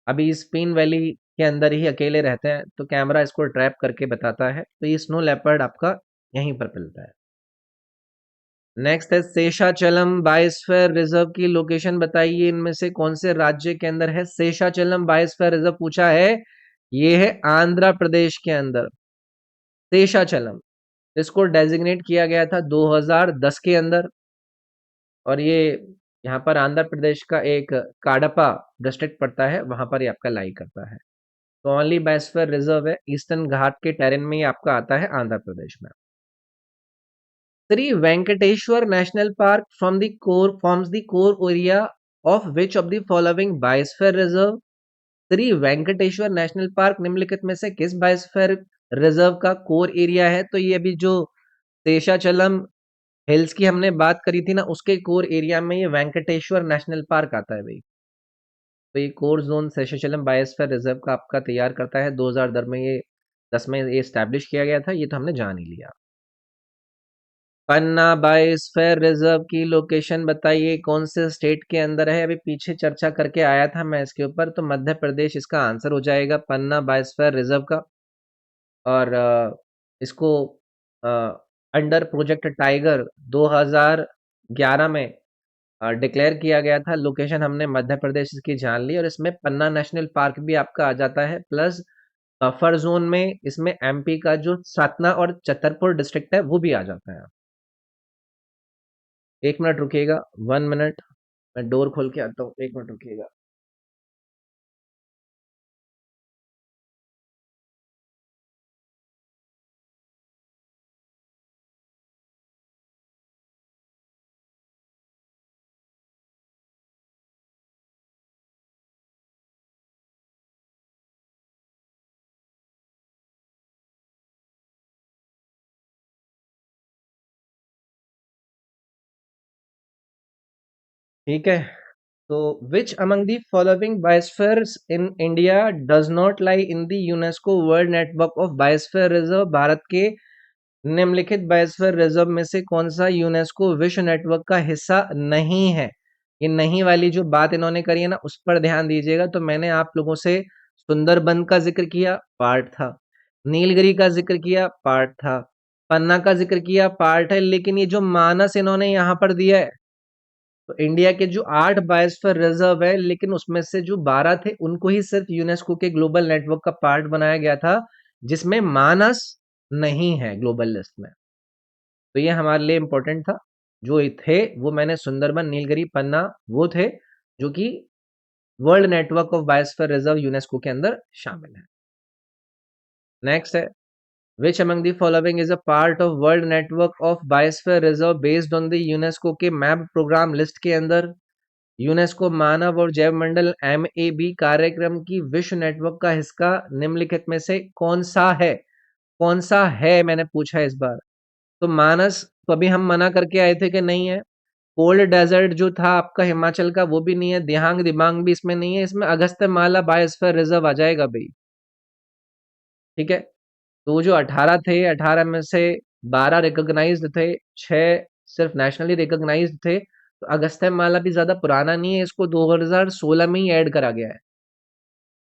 अभी स्पेन वैली के अंदर ही अकेले रहते हैं। तो कैमरा इसको ट्रैप करके बताता है। तो ये स्नो लेपर्ड आपका यहीं पर मिलता है। नेक्स्ट है शेषाचलम बायोस्फीयर रिजर्व की लोकेशन बताइए, इनमें से कौन से राज्य के अंदर है शेषाचलम बायोस्फीयर रिजर्व, पूछा है। ये है आंध्र प्रदेश के अंदर शेषाचलम। इसको डेजिग्नेट किया गया था 2010 के अंदर। और ये यहाँ पर आंध्र प्रदेश का एक काडपा डिस्ट्रिक्ट पड़ता है, वहां पर ये आपका लाई करता है। तो ओनली बायोस्फीयर रिजर्व है ईस्टर्न घाट के टेरेन में, ये आपका आता है आंध्र प्रदेश में। Shri Venkateswara national park from the core forms the core area of which of the following biosphere reserve. Shri Venkateswara national park निम्नलिखित में से किस बायोस्फीयर रिजर्व का कोर एरिया है। तो ये अभी जो शेषाचलम हिल्स की हमने बात करी थी ना, उसके कोर एरिया में ये वेंकटेश्वर नेशनल पार्क आता है भाई। तो ये core zone Seshachalam biosphere reserve का आपका तैयार करता है, 2010 में ये 10 में ये स्टैब्लिश किया गया था, ये तो हमने जान ही लिया। पन्ना बायोस्फीयर रिजर्व की लोकेशन बताइए, कौन से स्टेट के अंदर है। अभी पीछे चर्चा करके आया था मैं इसके ऊपर, तो मध्य प्रदेश इसका आंसर हो जाएगा पन्ना बायोस्फीयर रिजर्व का। और इसको अंडर प्रोजेक्ट टाइगर 2011 में डिक्लेयर किया गया था। लोकेशन हमने मध्य प्रदेश की जान ली, और इसमें पन्ना नेशनल पार्क भी आपका आ जाता है, प्लस बफर जोन में इसमें एमपी का जो सतना और छतरपुर डिस्ट्रिक्ट है वो भी आ जाता है। 1 मिनट रुकिएगा, 1 मिनट, मैं डोर खोल के आता हूँ, 1 मिनट रुकिएगा। ठीक है, तो which among the following biospheres in India does not lie in the UNESCO world network of biosphere reserve? भारत के निम्नलिखित बायोस्फीयर रिजर्व में से कौन सा यूनेस्को विश्व नेटवर्क का हिस्सा नहीं है? ये नहीं वाली जो बात इन्होंने करी है ना, उस पर ध्यान दीजिएगा। तो मैंने आप लोगों से सुंदरबन का जिक्र किया, पार्ट था। नीलगिरी का जिक्र किया, पार्ट था। पन्ना का जिक्र किया, पार्ट है। लेकिन ये जो मानस इन्होंने यहाँ पर दिया है, तो इंडिया के जो 8 बायोस्फीयर रिजर्व है, लेकिन उसमें से जो 12 थे उनको ही सिर्फ यूनेस्को के ग्लोबल नेटवर्क का पार्ट बनाया गया था, जिसमें मानस नहीं है ग्लोबल लिस्ट में। तो ये हमारे लिए इंपॉर्टेंट था। जो थे वो मैंने सुंदरबन, नीलगिरी, पन्ना वो थे जो कि world network of biosphere reserve UNESCO के अंदर शामिल है। नेक्स्ट है, which among the following is a part of world network of biosphere reserve based on the UNESCO के मैप प्रोग्राम लिस्ट के अंदर यूनेस्को मानव और जैव मंडल MAB कार्यक्रम की विश्व नेटवर्क का हिस्सा निम्नलिखित में से कौन सा है? कौन सा है मैंने पूछा इस बार। तो मानस तो अभी हम मना करके आए थे कि नहीं है। कोल्ड डेजर्ट जो था आपका हिमाचल का, वो भी नहीं है। दिहांग दिबांग भी इसमें नहीं है। इसमें अगस्त्य माला बायोस्फीयर रिजर्व आ जाएगा भाई। ठीक है, तो वो जो 18 थे, 18 में से 12 रिकॉग्नाइज्ड थे, 6 सिर्फ नेशनली रिकॉग्नाइज्ड थे। तो अगस्त्य माला भी ज्यादा पुराना नहीं है, इसको 2016 में ही ऐड करा गया है।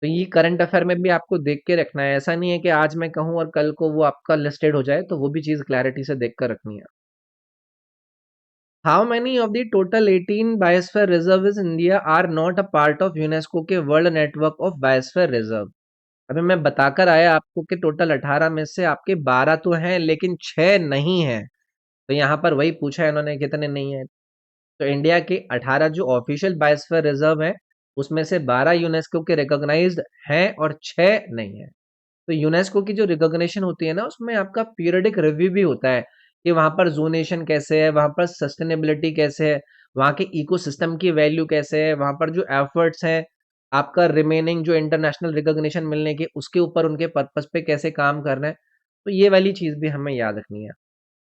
तो ये करंट अफेयर में भी आपको देख के रखना है। ऐसा नहीं है कि आज मैं कहूं और कल को वो आपका लिस्टेड हो जाए, तो वो भी चीज क्लैरिटी से देख कर रखनी है। How many of the total 18 biosphere reserve India are not a part of UNESCO के world network of biosphere reserve? अभी मैं बताकर आया आपको कि टोटल 18 में से आपके 12 तो हैं, लेकिन 6 नहीं है। तो यहाँ पर वही पूछा है इन्होंने, कितने नहीं है। तो इंडिया के 18 जो ऑफिशियल बायोस्फीयर रिजर्व है, उसमें से 12 यूनेस्को के रिकॉग्नाइज्ड हैं और 6 नहीं है। तो यूनेस्को की जो रिकॉग्निशन होती है ना, उसमें आपका पीरियडिक रिव्यू भी होता है कि वहां पर जोनेशन कैसे है, वहां पर सस्टेनेबिलिटी कैसे है, वहां के इकोसिस्टम की वैल्यू कैसे है, वहां पर जो एफर्ट्स हैं आपका रिमेनिंग जो इंटरनेशनल रिकॉग्निशन मिलने के, उसके ऊपर उनके पर्पस पे कैसे काम करना है। तो ये वाली चीज भी हमें याद रखनी है।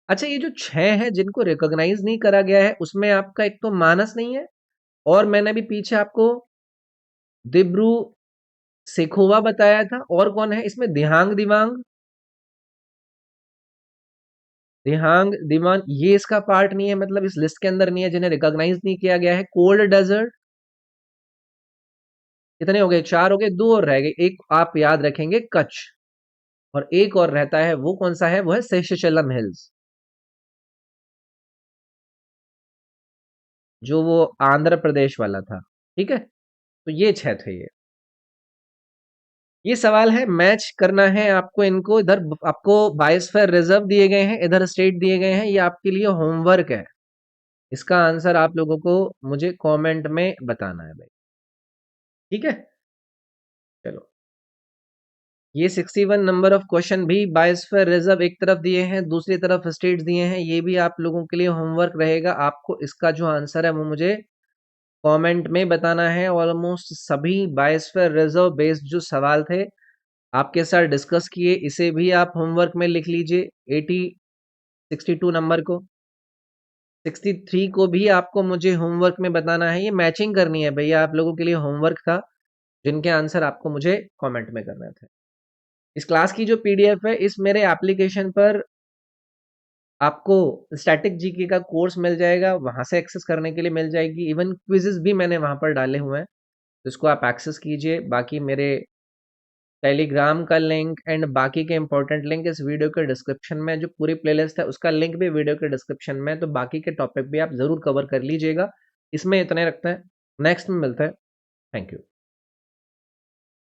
अच्छा, ये जो 6 है जिनको रिकॉग्नाइज नहीं करा गया है, उसमें आपका एक तो मानस नहीं है, और मैंने भी पीछे आपको दिब्रू सेखोवा बताया था। और कौन है इसमें? दिहांग दिवांग, दिहांग दिवान, ये इसका पार्ट नहीं है, मतलब इस लिस्ट के अंदर नहीं है, जिन्हें रिकॉग्नाइज नहीं किया गया है। कोल्ड डेजर्ट, कितने हो गए? 4 हो गए, 2 और रह गए। एक आप याद रखेंगे, कच्छ। और एक और रहता है, वो कौन सा है? वो है सेशचलम हिल्स, जो वो आंध्र प्रदेश वाला था। ठीक है, तो ये 6 थे। ये सवाल है, मैच करना है आपको इनको। इधर आपको बायोस्फीयर रिजर्व दिए गए हैं, इधर स्टेट दिए गए हैं। ये आपके लिए होमवर्क है। इसका आंसर आप लोगों को मुझे कमेंट में बताना है भाई। ठीक है, चलो। ये 61 नंबर ऑफ क्वेश्चन भी बायोस्फीयर रिजर्व एक तरफ दिए हैं, दूसरी तरफ स्टेट्स दिए हैं। ये भी आप लोगों के लिए होमवर्क रहेगा। आपको इसका जो आंसर है वो मुझे कमेंट में बताना है। ऑलमोस्ट सभी बायोस्फीयर रिजर्व बेस्ड जो सवाल थे आपके साथ डिस्कस किए, इसे भी आप होमवर्क में लिख लीजिए। 62 नंबर को, 63 को भी आपको मुझे होमवर्क में बताना है। ये मैचिंग करनी है भैया, आप लोगों के लिए होमवर्क था, जिनके आंसर आपको मुझे कमेंट में करना थे। इस क्लास की जो PDF है, इस मेरे एप्लीकेशन पर आपको स्टैटिक जीके का कोर्स मिल जाएगा, वहां से एक्सेस करने के लिए मिल जाएगी। इवन क्विजेस भी मैंने वहां पर डाले हुए हैं, तो इसको आप एक्सेस कीजिए। बाकी मेरे टेलीग्राम का लिंक एंड बाकी के इंपॉर्टेंट लिंक इस वीडियो के डिस्क्रिप्शन में, जो पूरी प्लेलिस्ट है उसका लिंक भी वीडियो के डिस्क्रिप्शन में है। तो बाकी के टॉपिक भी आप जरूर कवर कर लीजिएगा। इसमें इतने रखते हैं, नेक्स्ट में मिलते हैं। Thank you.